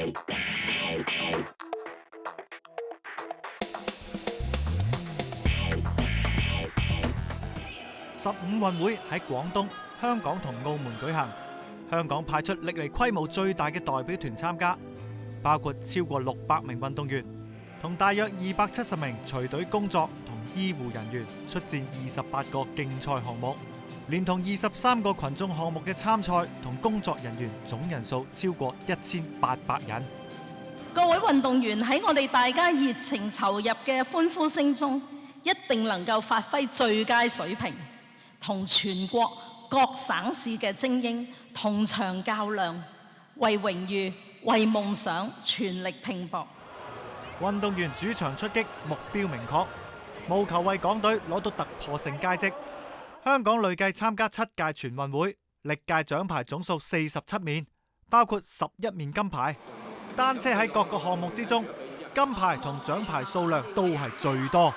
15運會喺廣東、香港同澳門舉行，香港派出歷嚟規模最大嘅代表團參加，包括超過600名運動員同大約270名隨隊工作同醫護人員出戰28個競賽項目，連同23個群眾項目嘅參賽同工作人員，總人數超過1800人。各位運動員喺我哋大家熱情投入嘅歡呼聲中，一定能夠發揮最佳水平，同全國各省市嘅精英同場較量，為榮譽、為夢想全力拼搏。運動員主場出擊，目標明確，務求為港隊攞到突破性佳績。香港累計參加7屆全運會，歷屆獎牌總數47面，包括11面金牌。單車喺各個項目之中，金牌同獎牌數量都係最多。